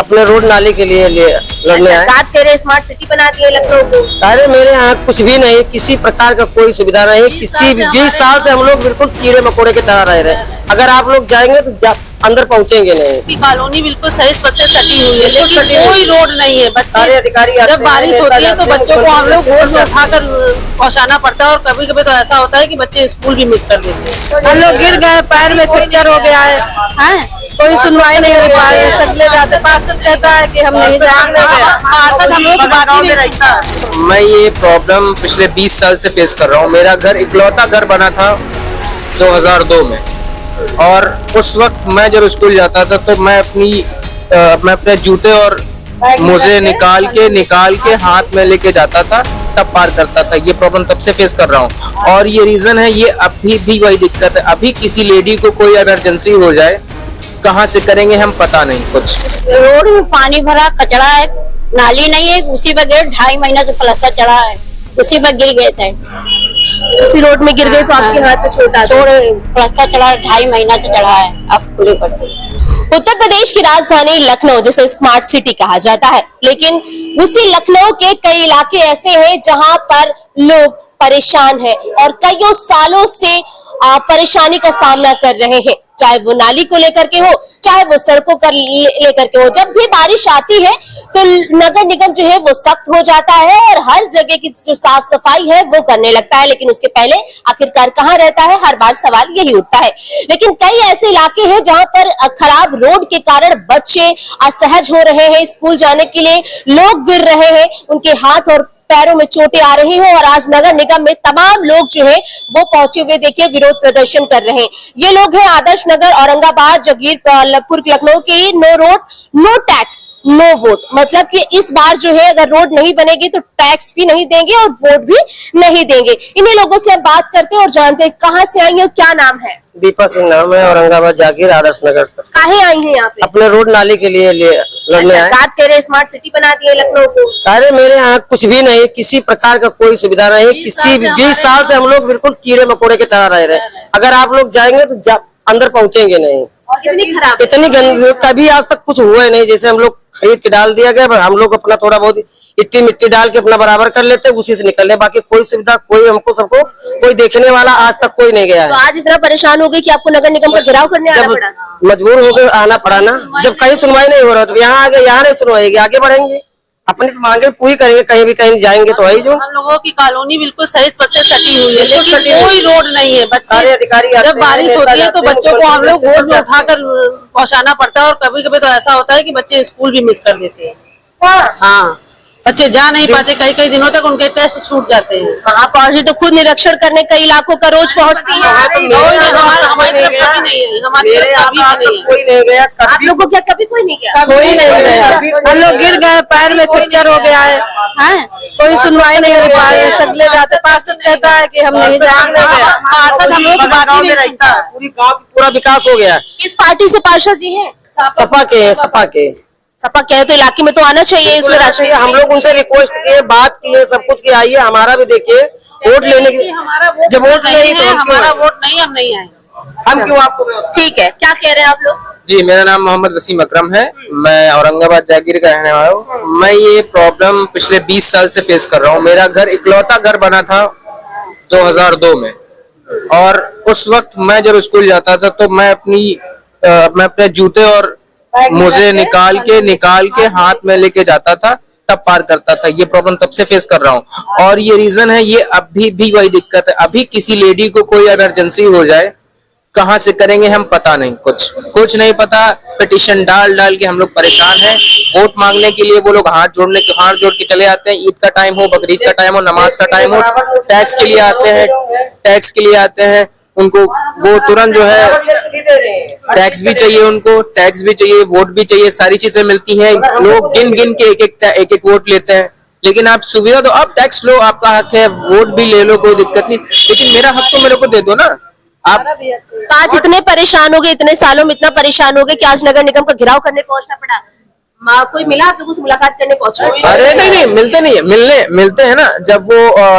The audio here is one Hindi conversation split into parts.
अपने रोड नाली के लिए लड़ने आए। बात करें स्मार्ट सिटी बना दी है लखनऊ को। अरे मेरे यहाँ कुछ भी नहीं, किसी प्रकार का कोई सुविधा नहीं। किसी 20 साल से हम लोग बिल्कुल कीड़े मकोड़े की तरह रह रहे हैं। अगर आप लोग जाएंगे तो अंदर पहुँचेंगे नहीं। की कॉलोनी बिल्कुल सही से सटी हुई है, लेकिन कोई रोड नहीं है। बच्चे जब बारिश होती है तो बच्चों को हम लोग रोड में उठाकर पहुंचाना पड़ता है, और कभी कभी तो ऐसा होता है कि बच्चे स्कूल भी मिस कर देते हैं। हम लोग गिर गए, पैर में फ्रैक्चर हो गया है, कोई सुनवाई नहीं हो पा रही है। सगले जाते पार्षद कहता है कि हम नहीं जाएंगे, पार्षद हम लोग बात ही नहीं रखता। मैं ये प्रॉब्लम पिछले 20 साल से फेस कर रहा हूँ। मेरा घर इकलौता घर बना था 2002 में, और उस वक्त मैं जब स्कूल जाता था तो मैं अपने जूते और मोजे निकाल के हाथ में लेके जाता था, तब पार करता था। ये प्रॉब्लम तब से फेस कर रहा हूँ, और ये रीजन है, ये अभी भी वही दिक्कत है। अभी किसी लेडी को कोई इमरजेंसी हो जाए, कहाँ से करेंगे हम, पता नहीं कुछ। रोड में पानी भरा, कचरा है, नाली नहीं है, उसी पर गिर 2.5 महीना से प्लास्टर चढ़ा है, उसी पर गिर गए थे। उसी रोड में गिर गए तो आपके हाथ पे छोटा प्लास्टर चढ़ा 2.5 महीना से चढ़ा है, अब पूरे कर दिए। उत्तर प्रदेश की राजधानी लखनऊ जिसे स्मार्ट सिटी कहा जाता है, लेकिन उसी लखनऊ के कई इलाके ऐसे हैं जहां पर लोग परेशान हैं और कईयों सालों से परेशानी का सामना कर रहे हैं, चाहे वो नाली को लेकर के हो, चाहे वो सड़कों को लेकर के हो। जब भी बारिश आती है तो नगर निगम जो है वो सख्त हो जाता है और हर जगह की जो साफ सफाई है वो करने लगता है, लेकिन उसके पहले आखिरकार कहाँ रहता है, हर बार सवाल यही उठता है। लेकिन कई ऐसे इलाके हैं जहां पर खराब रोड के कारण बच्चे असहज हो रहे हैं, स्कूल जाने के लिए लोग गिर रहे हैं, उनके हाथ और पैरों में चोटें आ रही हैं, और आज नगर निगम में तमाम लोग जो है वो पहुंचे हुए देखिए विरोध प्रदर्शन कर रहे हैं। ये लोग हैं आदर्श नगर, औरंगाबाद, जगीरपुर, लखनऊ के। No road no tax no vote, मतलब कि इस बार जो है अगर रोड नहीं बनेगी तो टैक्स भी नहीं देंगे और वोट भी नहीं देंगे। इन्हीं लोगों से हम बात करते हैं और जानते हैं कहाँ से आई है, क्या नाम है। दीपा सिंह नाम है, औरंगाबाद जागीर आदर्श नगर। काहे आई हैं यहाँ पे? अपने रोड नाली के लिए लड़ने आए। बात करें स्मार्ट सिटी बना दी है लखनऊ को। अरे मेरे यहाँ कुछ भी नहीं, किसी प्रकार का कोई सुविधा नहीं। किसी 20 साल से हम लोग बिल्कुल कीड़े मकोड़े की तरह रह रहे हैं। अगर आप लोग जाएंगे तो अंदर पहुँचेंगे नहीं। कितनी खराब, इतनी गंदी, कभी आज तक कुछ हुआ ही नहीं। जैसे हम लोग खरीद के डाल दिया गया, हम लोग अपना थोड़ा बहुत इट्टी मिट्टी डाल के अपना बराबर कर लेते, उसी से निकल ले। बाकी कोई सुविधा, कोई हमको सबको कोई देखने वाला आज तक कोई नहीं गया है। तो आज इतना परेशान हो गए कि आपको नगर निगम का घेराव करने आना पड़ा? मजबूर होकर आना पड़ा ना, जब कहीं सुनवाई नहीं हो रहा तो यहाँ आगे, यहाँ नहीं सुनवाई, आगे बढ़ेंगे, अपनी मांगे पूरी करेंगे, कहीं भी कहीं जाएंगे तो वही जो। हम लोगों की कॉलोनी बिल्कुल सही से सटी हुई है, लेकिन कोई रोड नहीं है। बच्चे जब बारिश होती है तो बच्चों को हम लोग रोड में उठाकर पहुंचाना पड़ता है, और कभी कभी तो ऐसा होता है कि बच्चे स्कूल भी मिस कर देते हैं। हाँ, बच्चे जा नहीं पाते, कई दिनों तक उनके टेस्ट छूट जाते हैं। वहाँ पहुँचे तो खुद निरीक्षण करने कई इलाकों का रोज पहुँचती है। हमारी तरफ कभी नहीं है, हमारी तरफ कभी नहीं है। कोई नहीं गया। आप लोगों को क्या कभी कोई नहीं गया? कोई नहीं गया। हम लोग गिर गए, पैर में फ्रैक्चर हो गया है, कोई सुनवाई नहीं हो पा रही है। सगले जाते पार्षद कहता है कि हम नहीं जाएंगे, पार्षद हम लोग बात ही नहीं रखता। पूरी गाँव पूरा विकास हो गया। किस पार्टी से पार्षद जी हैं? सपा के हैं, सपा के। सपा कहे तो इलाके में तो आना चाहिए इस राशि। हम लोग उनसे रिक्वेस्ट किए, बात किए, सब कुछ किया, आइए हमारा भी देखिए, वोट लेने के लिए। जब वोट नहीं है, हमारा वोट नहीं, हम नहीं आए। हम क्यों आपको? ठीक है, क्या कह रहे हैं आप लोग? जी, मेरा नाम मोहम्मद वसीम अकरम है, मैं औरंगाबाद जागीर का रहने वाला हूँ। मैं ये प्रॉब्लम पिछले 20 साल से फेस कर रहा हूँ। मेरा घर इकलौता घर बना था 2002 में, और उस वक्त मैं जब स्कूल जाता था तो मैं अपने जूते और मोजे निकाल के हाथ में लेके जाता था, तब पार करता था। ये प्रॉब्लम तब से फेस कर रहा हूँ, और ये रीजन है, ये अभी भी वही दिक्कत है। अभी किसी लेडी को कोई इमरजेंसी हो जाए, कहाँ से करेंगे हम, पता नहीं, कुछ नहीं पता। पिटीशन डाल के हम लोग परेशान हैं। वोट मांगने के लिए वो लोग हाथ जोड़ के चले आते हैं। ईद का टाइम हो, बकरीद का टाइम हो, नमाज का टाइम हो, टैक्स के लिए आते हैं। उनको वो तुरंत जो है टैक्स भी चाहिए, उनको टैक्स भी चाहिए, वोट भी चाहिए, सारी चीजें मिलती हैं। लोग गिन के एक एक वोट लेते हैं, लेकिन आप सुविधा दो, आप टैक्स लो, आपका हक है, वोट भी ले लो, कोई दिक्कत नहीं, लेकिन मेरा हक तो मेरे को दे दो ना। आप आज इतने परेशान हो गए, इतने सालों में इतना परेशान हो गए कि आज नगर निगम का घेराव करने पहुंचना पड़ा। कोई मिला आप लोगों से, मुलाकात करने पहुंचा? अरे नहीं, मिलते नहीं है, मिलते हैं ना जब वो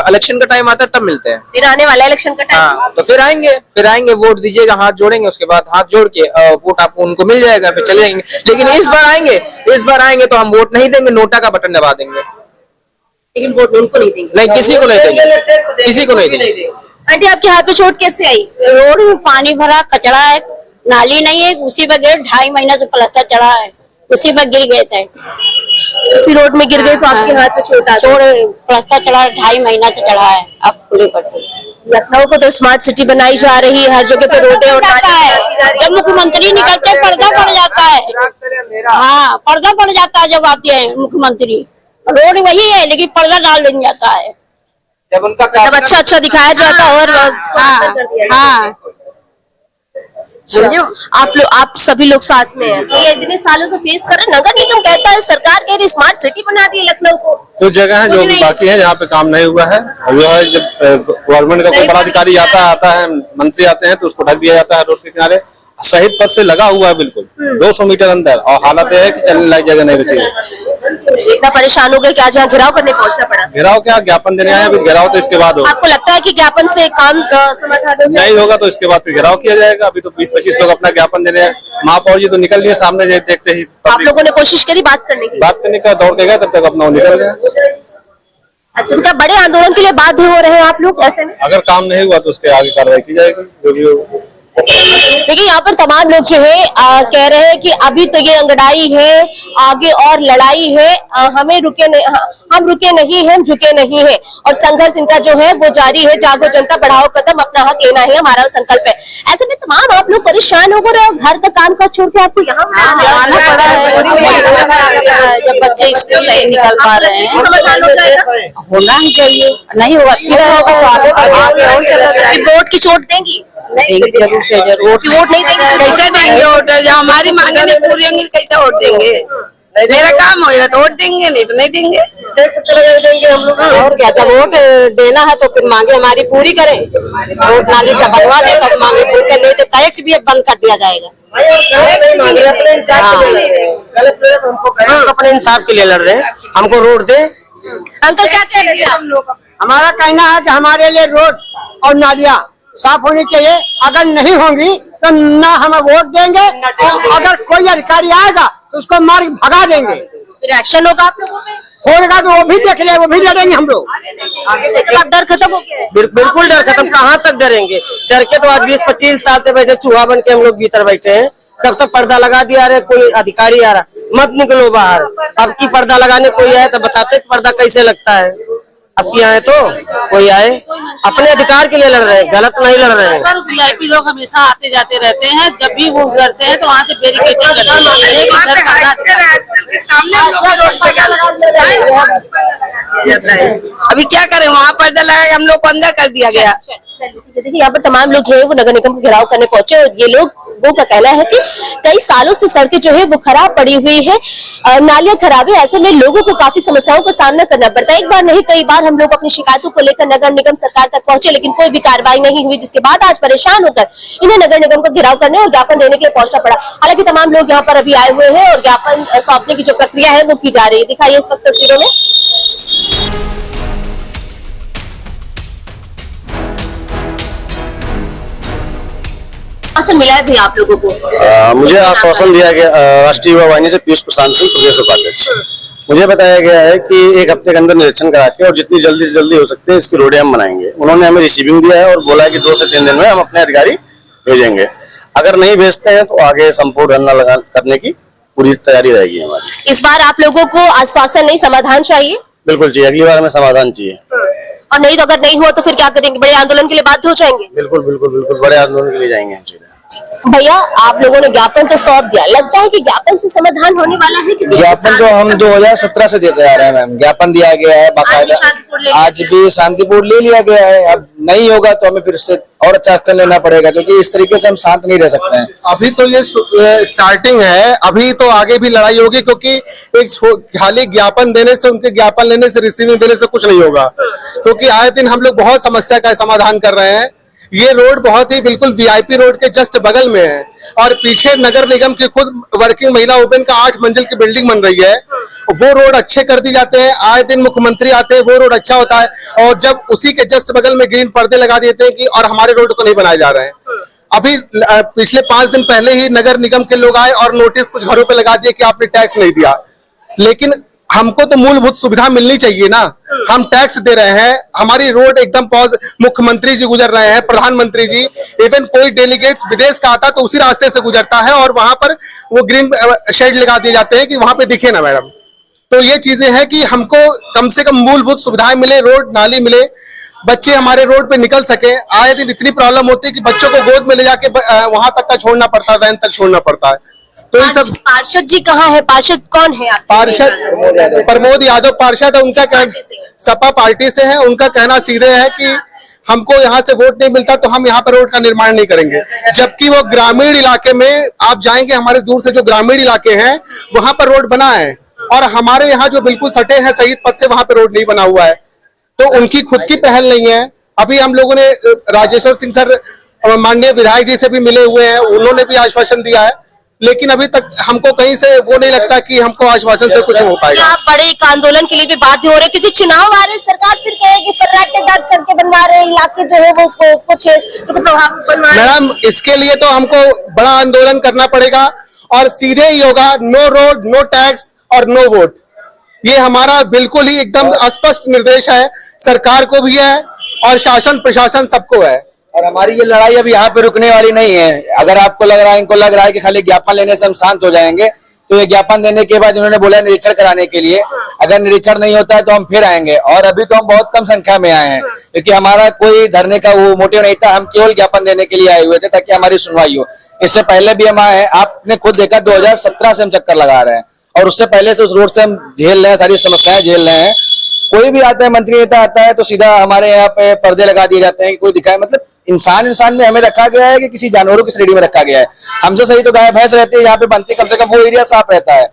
इलेक्शन का टाइम आता है तब मिलते हैं। फिर आने वाला इलेक्शन का टाइम। हाँ, तो फिर आएंगे, वोट दीजिएगा, हाथ जोड़ेंगे, उसके बाद हाथ जोड़ के वोट आपको उनको मिल जाएगा, फिर चले जाएंगे। लेकिन इस बार आएंगे तो हम वोट नहीं देंगे, नोटा का बटन दबा देंगे। लेकिन वोट उनको नहीं देंगे? नहीं, किसी को नहीं देंगे, किसी को नहीं देंगे। आंटी, आपके हाथ में चोट कैसे आई? रोड में पानी भरा, कचरा है, नाली नहीं है, उसी पर गिर 2.5 महीना से प्लास्टर चढ़ा है, उसी पर गिर गए थे। उसी रोड में गिर गए तो आपके हाथ में चोट आ गई? प्लास्टर चढ़ा 2.5 महीना से चढ़ा है, अब खुले पट्टे। लखनऊ को तो स्मार्ट सिटी बनाई जा रही है, हर जगह पे रोडें और जब मुख्यमंत्री निकलते हैं पर्दा पड़ जाता है। हाँ, पर्दा पड़ जाता है जब आते हैं मुख्यमंत्री। रोड वही है लेकिन पर्दा डाल दिया जाता है। जब उनका जब अच्छा दिखाया जाता और हाँ, आप सभी लोग साथ में हैं, तो ये इतने सालों से फेस कर रहे हैं। नगर निगम कहता है सरकार कह रही स्मार्ट सिटी बना दी लखनऊ को। कुछ जगह है जो बाकी है, जहाँ पे काम नहीं हुआ है। जो है जब गवर्नमेंट का कोई बड़ा अधिकारी आता है, मंत्री आते हैं तो उसको ढक दिया जाता है रोड के किनारे। शहीद पथ से लगा हुआ है बिल्कुल 200 मीटर अंदर, और हालत यह है कि चलने लायक जगह नहीं बची है। इतना परेशान हो गए कि आज यहाँ घिराव करने पहुंचना पड़ा। घेराव क्या, ज्ञापन देने आए, अभी घेराव तो इसके बाद होगा। आपको लगता है कि ज्ञापन से काम समाधान हो नहीं होगा तो इसके बाद फिर घेराव किया जाएगा। अभी तो 20-25 लोग अपना ज्ञापन देने हैं। महापौर जी तो निकल लिए सामने, देखते ही आप लोगों ने कोशिश करी बात करने की? बात करने का दौड़ के गए, तब तक अपना वो निकल गए। अच्छा, क्या बड़े आंदोलन के लिए बाध्य हो रहे हैं आप लोग ऐसे में? अगर काम नहीं हुआ तो उसके आगे कार्रवाई की जाएगी, जो भी हो। देखिए, यहाँ पर तमाम लोग जो है कह रहे हैं कि अभी तो ये अंगड़ाई है, आगे और लड़ाई है, हम रुके नहीं, हम झुके नहीं है, और संघर्ष इनका जो है वो जारी है। जागो जनता, बढ़ाओ कदम, अपना हक लेना है हमारा संकल्प है। ऐसे में तमाम आप लोग परेशान हो रहे हो, घर का काम काज छोड़ के आपको यहाँ आना पड़ा है। जब बच्चे स्कूल नहीं निकल पा रहे हैं, समाधान हो जाएगा? होना ही चाहिए, नहीं हुआ वोट की चोट देंगी? जरूर से जरूर। वोट नहीं देंगे तो कैसे देंगे वोट? जब हमारी मांगे नहीं पूरी होंगी कैसे वोट देंगे? मेरा काम होएगा तो वोट देंगे, नहीं तो नहीं देंगे। देंगे हम लोग। और क्या, जब वोट देना है तो फिर मांगे हमारी पूरी करें। वोट नाली से बनवा दे तब मांगे पूरी कर, नहीं तो टैक्स भी अब बंद कर दिया जाएगा। अपने इंसाफ के लिए लड़ रहे हैं, हमको रोड दे। अंकल, क्या कह रहे हैं हम लोग? हमारा कहना है कि हमारे लिए रोड और नालियाँ साफ होनी चाहिए। अगर नहीं होंगी तो ना हम वोट देंगे, और अगर कोई अधिकारी आएगा तो उसको मार भगा देंगे। फिर एक्शन होगा आप लोगों पे? होगा तो वो भी देख ले, वो भी लड़ेंगे हम लोग। मतलब डर खत्म हो गया है? बिल्कुल डर खत्म। कहाँ तक डरेंगे? डर के तो आज 20-25 साल से बैठे चूहा बन के हम लोग भीतर बैठे हैं। कब तक पर्दा लगा दिया रहे, कोई अधिकारी आ रहा, मत निकलो बाहर। अब की पर्दा लगाने कोई आए तो बताते पर्दा कैसे लगता है। अब की आए तो कोई आए, अपने अधिकार के लिए लड़ रहे हैं, गलत नहीं लड़ रहे हैं। VIP लोग हमेशा आते जाते रहते हैं, जब भी वो करते हैं तो वहाँ से बैरिकेडिंग करते हैं। अभी क्या करें, वहाँ पर्दा लगा के हम लोग को अंदर कर दिया गया। देखिए, यहाँ पर तमाम लोग जो है वो नगर निगम को घेराव करने पहुंचे, और ये लोगों का कहना है कि कई सालों से सड़कें जो है वो खराब पड़ी हुई है, नालियां खराब है। ऐसे में लोगों को काफी समस्याओं का सामना करना पड़ता है। एक बार नहीं कई बार हम लोग अपनी शिकायतों को लेकर नगर निगम सरकार तक पहुंचे, लेकिन कोई भी कार्रवाई नहीं हुई, जिसके बाद आज परेशान होकर इन्हें नगर निगम का घेराव करने और ज्ञापन देने के लिए पहुंचना पड़ा। हालांकि तमाम लोग यहाँ पर अभी आए हुए हैं और ज्ञापन सौंपने की जो प्रक्रिया है वो की जा रही है। दिखाइए इस वक्त तस्वीरों में। मिला है भी आप लोगों को? मुझे आश्वासन दिया गया राष्ट्रीय युवा वाहिनी से पीयूष प्रशांत सिंह, प्रदेश उपाध्यक्ष। मुझे बताया गया है कि एक हफ्ते के अंदर निरीक्षण करा के और जितनी जल्दी से जल्दी हो सकते हैं इसकी रोडें हम बनाएंगे। उन्होंने हमें रिसीविंग दिया है और बोला है कि 2 से 3 दिन में हम अपने अधिकारी भेजेंगे। अगर नहीं भेजते हैं तो आगे संपूर्ण धरना करने की पूरी तैयारी रहेगी हमारी। इस बार आप लोगों को आश्वासन नहीं, समाधान चाहिए? बिल्कुल चाहिए, अगली बार हमें समाधान चाहिए। और नहीं तो अगर नहीं हुआ तो फिर क्या करेंगे? बड़े आंदोलन के लिए बाध्य हो जाएंगे? बिल्कुल बिल्कुल बिल्कुल, बड़े आंदोलन के लिए जाएंगे हम सीधे। भैया, आप लोगों ने ज्ञापन तो सौंप दिया, लगता है कि ज्ञापन से समाधान होने वाला है? कि ज्ञापन तो हम 2017 से देते आ रहे हैं मैम, ज्ञापन दिया गया है बाकायदा, आज भी शांतिपूर्ण ले लिया गया है। अब नहीं होगा तो हमें फिर से और अच्छा एक्शन लेना पड़ेगा, क्योंकि इस तरीके से हम शांत नहीं रह सकते हैं। अभी तो ये स्टार्टिंग है, अभी तो आगे भी लड़ाई होगी, क्योंकि एक खाली ज्ञापन देने से, उनके ज्ञापन लेने से, रिसीविंग देने से कुछ नहीं होगा। क्योंकि आए दिन हम लोग बहुत समस्या का समाधान कर रहे हैं। ये रोड बहुत ही बिल्कुल VIP रोड के जस्ट बगल में है। और पीछे नगर निगम की खुद वर्किंग महिला ओपन का 8 मंजिल की बिल्डिंग बन रही है, वो रोड अच्छे कर दी जाते हैं। आए दिन मुख्यमंत्री आते हैं, वो रोड अच्छा होता है, और जब उसी के जस्ट बगल में ग्रीन पर्दे लगा देते हैं कि और हमारे रोड को नहीं बनाए जा रहे हैं। अभी पिछले 5 दिन पहले ही नगर निगम के लोग आए और नोटिस कुछ घरों पे लगा दिए कि आपने टैक्स नहीं दिया। लेकिन हमको तो मूलभूत सुविधा मिलनी चाहिए ना, हम टैक्स दे रहे हैं, हमारी रोड एकदम मुख्यमंत्री जी गुजर रहे हैं, प्रधानमंत्री जी, इवन कोई डेलीगेट्स विदेश का आता तो उसी रास्ते से गुजरता है और वहां पर वो ग्रीन शेड लगा दिए जाते हैं कि वहां पे दिखे ना मैडम। तो ये चीजें हैं कि हमको कम से कम मूलभूत सुविधाएं मिले, रोड नाली मिले, बच्चे हमारे रोड पे निकल सके। आए दिन इतनी प्रॉब्लम होती है कि बच्चों को गोद में ले जाके वहां तक का छोड़ना पड़ता है, वैन तक छोड़ना पड़ता है। तो ये सब पार्षद जी कहाँ है? पार्षद कौन है? पार्षद प्रमोद यादव पार्षद है, उनका सपा पार्टी से है। उनका कहना सीधे है कि हमको यहाँ से वोट नहीं मिलता तो हम यहाँ पर रोड का निर्माण नहीं करेंगे, जबकि वो ग्रामीण इलाके में आप जाएंगे, हमारे दूर से जो ग्रामीण इलाके हैं वहां पर रोड बना है, और हमारे यहाँ जो बिल्कुल सटे हैं शहीद पथ से, वहां पर रोड नहीं बना हुआ है। तो उनकी खुद की पहल नहीं है। अभी हम लोगों ने राजेश्वर सिंह सर माननीय विधायक जी से भी मिले हुए हैं, उन्होंने भी आश्वासन दिया है, लेकिन अभी तक हमको कहीं से वो नहीं लगता कि हमको आश्वासन से कुछ हो पाएगा। आप बड़े एक आंदोलन के लिए भी बाध्य हो रहे हैं क्योंकि चुनाव आ रहे, सरकार फिर कहेगी फर्राटेदार सड़कें बनवा रहे हैं, इलाके जो है वो कुछ प्रभावित बनवा रहे हैं। मैडम, इसके लिए तो हमको बड़ा आंदोलन करना पड़ेगा और सीधे ही होगा, नो रोड, नो टैक्स और नो वोट। ये हमारा बिल्कुल ही एकदम स्पष्ट निर्देश है, सरकार को भी है और शासन प्रशासन सबको है। और हमारी ये लड़ाई अभी यहाँ पे रुकने वाली नहीं है। अगर आपको लग रहा है, इनको लग रहा है कि खाली ज्ञापन लेने से हम शांत हो जाएंगे, तो ये ज्ञापन देने के बाद इन्होंने बोला निरीक्षण कराने के लिए, अगर निरीक्षण नहीं होता है तो हम फिर आएंगे। और अभी तो हम बहुत कम संख्या में आए हैं, क्योंकि हमारा कोई धरने का वो मोटिव नहीं था, हम केवल ज्ञापन देने के लिए आए हुए थे ताकि हमारी सुनवाई हो। इससे पहले भी हम आए हैं, आपने खुद देखा 2017 से हम चक्कर लगा रहे हैं, और उससे पहले से उस रोड से हम झेल रहे हैं, सारी समस्याएं झेल रहे हैं। कोई भी आता है, मंत्री नेता आता है तो सीधा हमारे यहाँ पे पर्दे लगा दिए जाते हैं कि कोई दिखाए। मतलब इंसान में हमें रखा गया है कि किसी जानवरों की श्रेणी में रखा गया है। हमसे सही तो गाय भैंस रहती है यहाँ पे बनती, कम से कम वो एरिया साफ रहता है।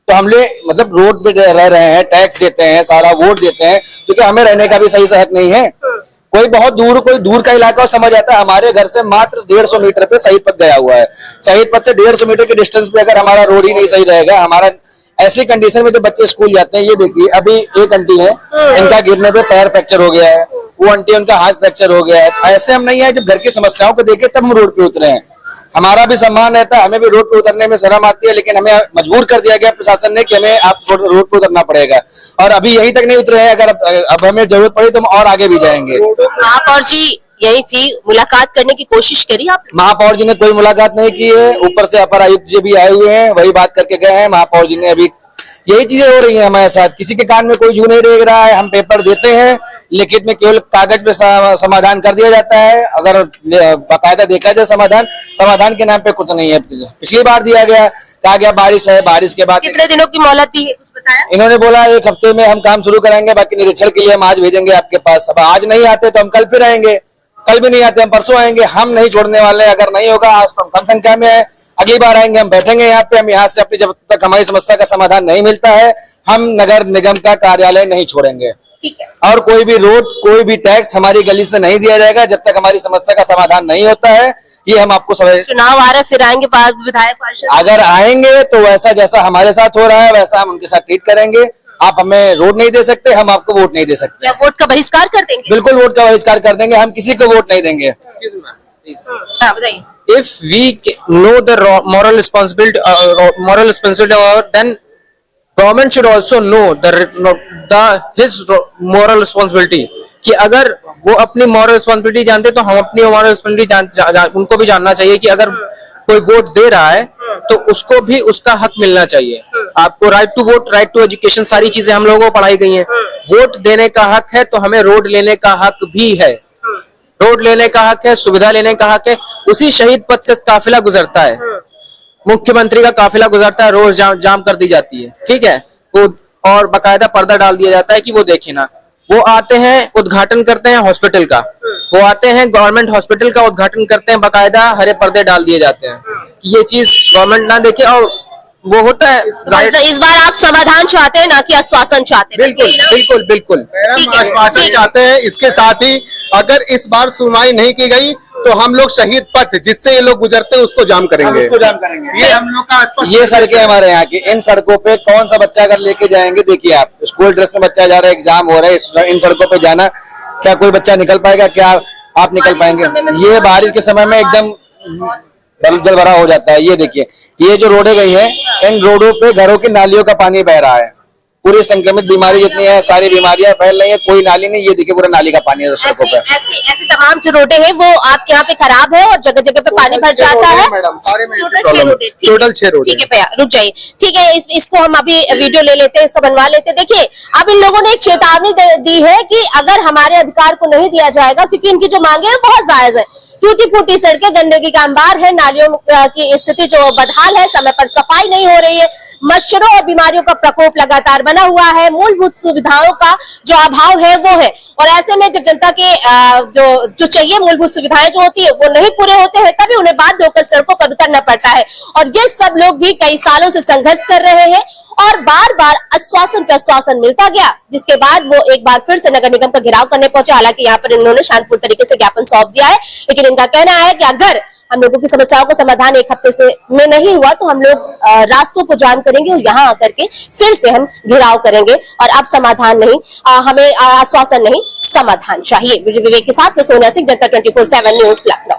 तो हम लोग मतलब रोड पे रह रहे हैं, टैक्स देते हैं, सारा वोट देते हैं, क्योंकि हमें रहने का भी सही से हक नहीं है। कोई दूर का इलाका समझ आता है, हमारे घर से मात्र 150 मीटर पे शहीद पथ गया हुआ है। शहीद पथ से 150 मीटर के डिस्टेंस पे अगर हमारा रोड ही नहीं सही रहेगा, हमारा ऐसी कंडीशन में जो बच्चे स्कूल जाते हैं, ये देखिए अभी एक आंटी है, इनका गिरने पे पैर फ्रैक्चर हो गया है, वो आंटी उनका हाथ फ्रैक्चर हो गया है। ऐसे हम नहीं है, जब घर की समस्याओं को देखे तब हम रोड पे उतरे हैं। हमारा भी सम्मान रहता है, हमें भी रोड पे उतरने में शर्म आती है, लेकिन हमें मजबूर कर दिया गया प्रशासन ने कि हमें आप रोड पे उतरना पड़ेगा। और अभी यहीं तक नहीं उतरे हैं, अगर अब हमें जरूरत पड़ी तो हम और आगे भी जाएंगे। महापौर जी यही थी, मुलाकात करने की कोशिश करी आप? महापौर जी ने कोई मुलाकात नहीं की है, ऊपर से अपर आयुक्त जी भी आए हुए हैं, वही बात करके गए हैं। महापौर जी ने अभी यही चीजें हो रही हैं हमारे साथ, किसी के कान में कोई जू नहीं रेग रहा है। हम पेपर देते हैं, लिखित में केवल कागज पे समाधान कर दिया जाता है। अगर बाकायदा देखा जाए समाधान के नाम पे कुछ नहीं है। पिछली बार दिया गया, कहा गया बारिश है, बारिश के बाद कितने दिनों की मोहलत दी है, कुछ बताया? इन्होंने बोला 1 हफ्ते में हम काम शुरू करेंगे, बाकी निरीक्षण के लिए हम आज भेजेंगे आपके पास। अब आज नहीं आते तो हम कल फिर आएंगे, कल भी नहीं आते हम परसों आएंगे। हम नहीं छोड़ने वाले, अगर नहीं होगा आज तो हम कम संख्या में है, अगली बार आएंगे, हम बैठेंगे यहाँ पे। हम यहाँ से अपनी, जब तक हमारी समस्या का समाधान नहीं मिलता है, हम नगर निगम का कार्यालय नहीं छोड़ेंगे। ठीक है। और कोई भी रोड, कोई भी टैक्स हमारी गली से नहीं दिया जाएगा जब तक हमारी समस्या का समाधान नहीं होता है। ये हम आपको चुनाव आ रहा है, फिर आएंगे विधायक पार्षद? अगर आएंगे तो वैसा जैसा हमारे साथ हो रहा है वैसा हम उनके साथ ट्रीट करेंगे। आप हमें रोड नहीं दे सकते, हम आपको वोट नहीं दे सकते। क्या वोट का बहिष्कार कर देंगे? बिल्कुल वोट का बहिष्कार कर देंगे, हम किसी को वोट नहीं देंगे। बताइए। If we know the moral responsibility, then government should also know his moral responsibility. कि अगर वो अपनी moral responsibility जानते तो हम अपनी moral responsibility उनको भी जानना चाहिए कि अगर कोई वोट दे रहा है तो उसको भी उसका हक मिलना चाहिए। आपको right to vote, right to education, सारी चीजें हम लोगों को पढ़ाई गई हैं। वोट देने का हक है तो हमें रोड लेने का हक भी है। रोड लेने का हक है, सुविधा लेने का हक है। उसी शहीद पथ से काफिला गुजरता है, मुख्यमंत्री का काफिला गुजरता है, रोज जाम कर दी जाती है, ठीक है, वो और बाकायदा पर्दा डाल दिया जाता है कि वो देखे ना। वो आते हैं, उद्घाटन करते हैं हॉस्पिटल का, वो आते हैं गवर्नमेंट हॉस्पिटल का उद्घाटन करते हैं, बाकायदा हरे पर्दे डाल दिए जाते हैं कि ये चीज गवर्नमेंट ना देखे। और वो होता है, इस बार आप समाधान चाहते हैं ना कि आश्वासन चाहते हैं? बिल्कुल आश्वासन चाहते हैं। इसके साथ ही अगर इस बार सुनवाई नहीं की गई तो हम लोग शहीद पथ जिससे ये लोग गुजरते हैं उसको जाम करेंगे। ये हम लोग का स्पष्ट। ये सड़कें हमारे यहाँ की, इन सड़कों पे कौन सा बच्चा अगर लेके जाएंगे, देखिए आप स्कूल ड्रेस में बच्चा जा रहा है, एग्जाम हो रहा है, इन सड़कों पे जाना, क्या कोई बच्चा निकल पाएगा? क्या आप निकल पाएंगे? ये बारिश के समय में एकदम जल भरा हो जाता है। ये देखिए, ये जो रोडें गई हैं, इन रोडों पे घरों की नालियों का पानी बह रहा है। पूरी संक्रमित बीमारी जितनी है, सारी बीमारियां फैल रही है, कोई नाली नहीं। ये देखिए पूरा नाली का पानी है सड़कों पे। ऐसे तमाम जो रोडें हैं वो आपके यहाँ पे खराब है और जगह जगह पे पानी भर जाता है। Total 6 road. ठीक है भैया, रुक जाइए। ठीक है, इसको हम अभी वीडियो ले लेते हैं, इसको बनवा लेते हैं। देखिए, अब इन लोगों ने एक चेतावनी दी है कि अगर हमारे अधिकार को नहीं दिया जाएगा, क्योंकि इनकी जो मांगे है बहुत जायज है। टूटी फूटी सड़कें, गंदगी का अंबार है, नालियों की स्थिति जो बदहाल है, समय पर सफाई नहीं हो रही है, मच्छरों और बीमारियों का प्रकोप लगातार बना हुआ है, मूलभूत सुविधाओं का जो अभाव है वो है। और ऐसे में जब जनता के जो चाहिए मूलभूत सुविधाएं जो होती है वो नहीं पूरे होते हैं, तभी उन्हें बाध्य होकर सड़कों पर उतरना पड़ता है। और ये सब लोग भी कई सालों से संघर्ष कर रहे हैं और बार बार आश्वासन पे आश्वासन मिलता गया, जिसके बाद वो एक बार फिर से नगर निगम का घेराव करने पहुंचे। हालांकि यहाँ पर इन्होंने शांतिपूर्ण तरीके से ज्ञापन सौंप दिया है, लेकिन इनका कहना है कि अगर हम लोगों की समस्याओं का समाधान एक हफ्ते से में नहीं हुआ तो हम लोग रास्तों को जाम करेंगे और यहाँ आकर के फिर से हम घेराव करेंगे। और अब समाधान नहीं, हमें आश्वासन नहीं, समाधान चाहिए। विवेक के साथ में सोनिया सिंह, जनता 24/7 न्यूज़, लखनऊ।